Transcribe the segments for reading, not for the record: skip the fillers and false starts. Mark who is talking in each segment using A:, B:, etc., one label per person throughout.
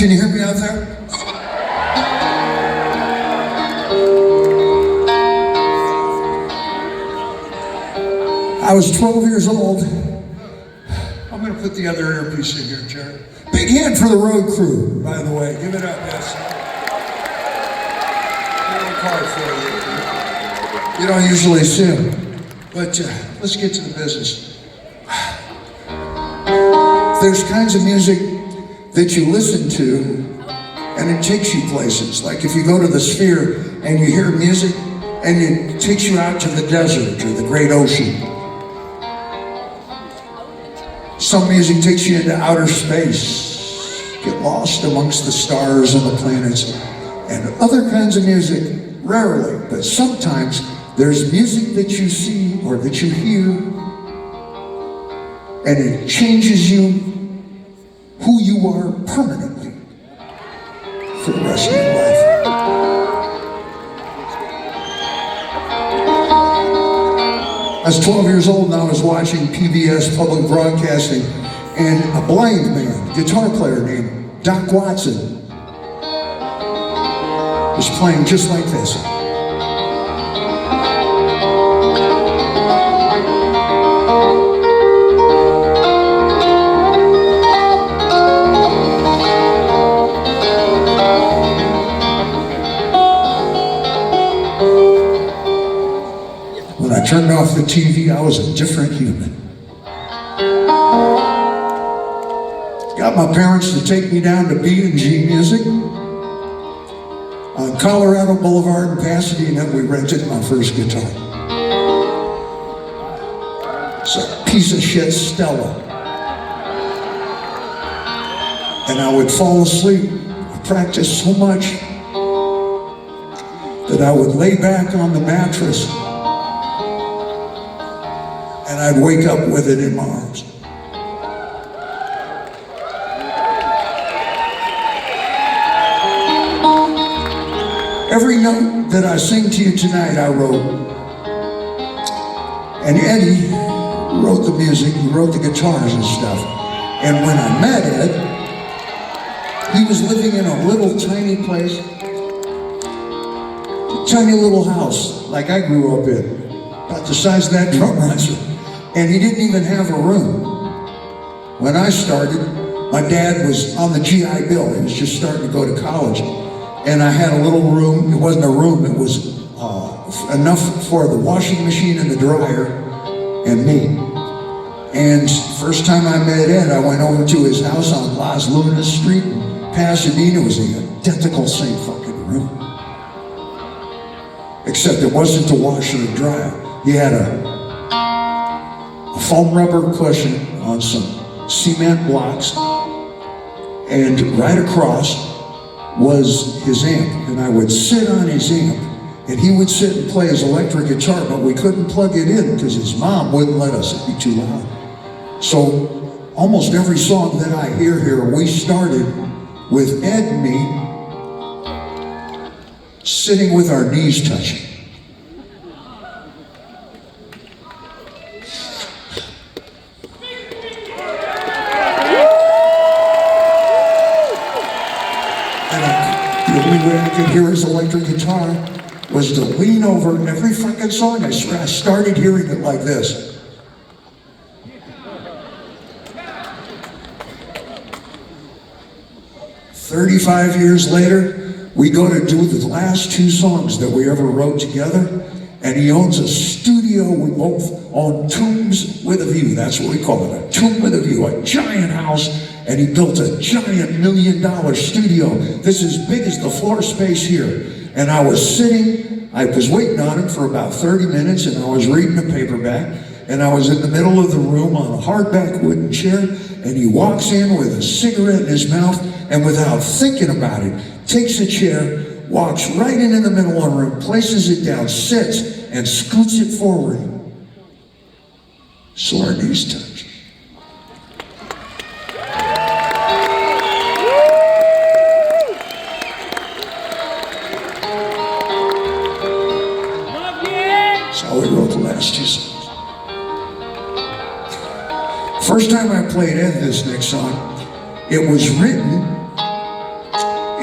A: Can you hear me out there? I was 12 years old. I'm going to put the other earpiece in here, Jared. Big hand for the road crew, by the way. Give it up, yes. Card for you. You don't usually see them, but let's get to the business. There's kinds of music that you listen to and it takes you places. Like if you go to the Sphere and you hear music and it takes you out to the desert or the great ocean. Some music takes you into outer space, get lost amongst the stars and the planets. And other kinds of music, rarely, but sometimes there's music that you see or that you hear and it changes you, who you are permanently for the rest of your life. I was 12 years old and I was watching PBS public broadcasting and a blind man, guitar player named Doc Watson was playing just like this. When I turned off the TV, I was a different human. Got my parents to take me down to B&G Music on Colorado Boulevard in Pasadena. We rented my first guitar. It's a piece of shit Stella. And I would fall asleep. I practiced so much that I would lay back on the mattress and I'd wake up with it in my arms. Every note that I sing to you tonight, I wrote. And Eddie wrote the music, he wrote the guitars and stuff. And when I met Ed, he was living in a little tiny place, a tiny little house like I grew up in, about the size of that drum riser. And he didn't even have a room. When I started, my dad was on the GI Bill. He was just starting to go to college. And I had a little room. It wasn't a room. It was enough for the washing machine and the dryer and me. And first time I met Ed, I went over to his house on Las Lunas Street in Pasadena. It was the identical same fucking room. Except it wasn't the washer and dryer. He had a foam rubber cushion on some cement blocks, and right across was his amp. And I would sit on his amp, and he would sit and play his electric guitar, but we couldn't plug it in because his mom wouldn't let us. It'd be too loud. So almost every song that I hear here, we started with Ed and me sitting with our knees touching. The only way I could hear his electric guitar was to lean over every fucking song. I swear, I started hearing it like this. "35 years later, we go to do the last two songs that we ever wrote together, and he owns a studio. We both own Tombs with a View. That's what we call it, a tomb with a view, a giant house. And he built a giant $1 million studio. This is as big as the floor space here. And I was sitting, I was waiting on him for about 30 minutes, and I was reading a paperback, and I was in the middle of the room on a hardback wooden chair, and he walks in with a cigarette in his mouth, and without thinking about it, takes a chair, walks right in the middle of the room, places it down, sits, and scoots it forward. So our knees touch. So we wrote the last two songs. First time I played Ed this next song, it was written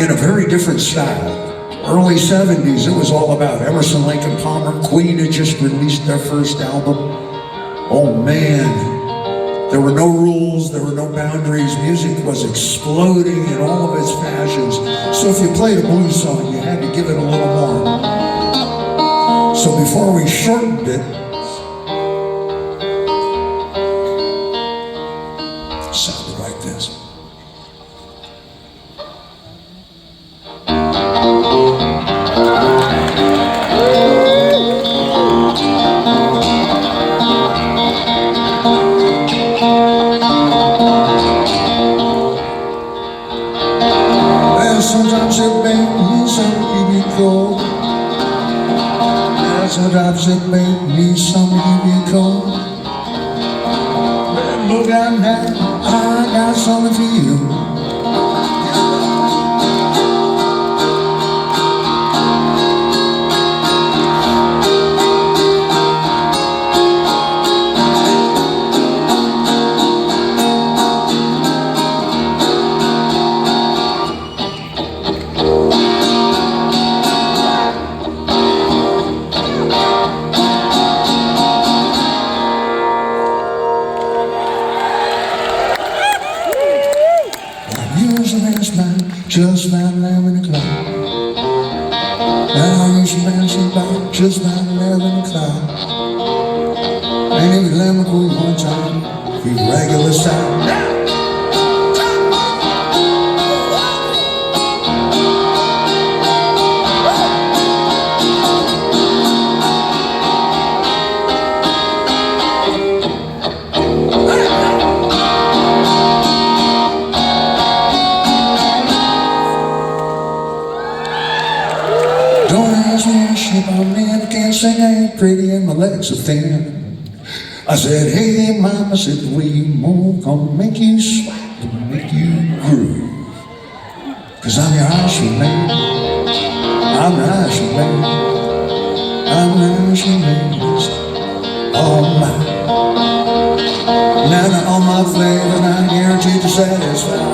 A: in a very different style. Early 70s, it was all about Emerson, Lake and Palmer. Queen had just released their first album. Oh man, there were no rules, there were no boundaries. Music was exploding in all of its fashions. So if you played a blues song, you had to give it a little more. So before we shortened it, it sounded like this. Sometimes it made me something cold. Sometimes it made me something cold. But look out now, I got something for you. Just about 11 o'clock. Now it's about just about 11 o'clock. And it was 11 o'clock one time, the regular style. I'm man, I can't sing, I ain't pretty and my legs are thin. I said, hey mama, said the way you move gonna make you sweat, gonna make you groove. Cause I'm your Irish man, I'm your Irish man, I'm your Irish man, all mine. Now on my flavor, I'm guaranteed to satisfy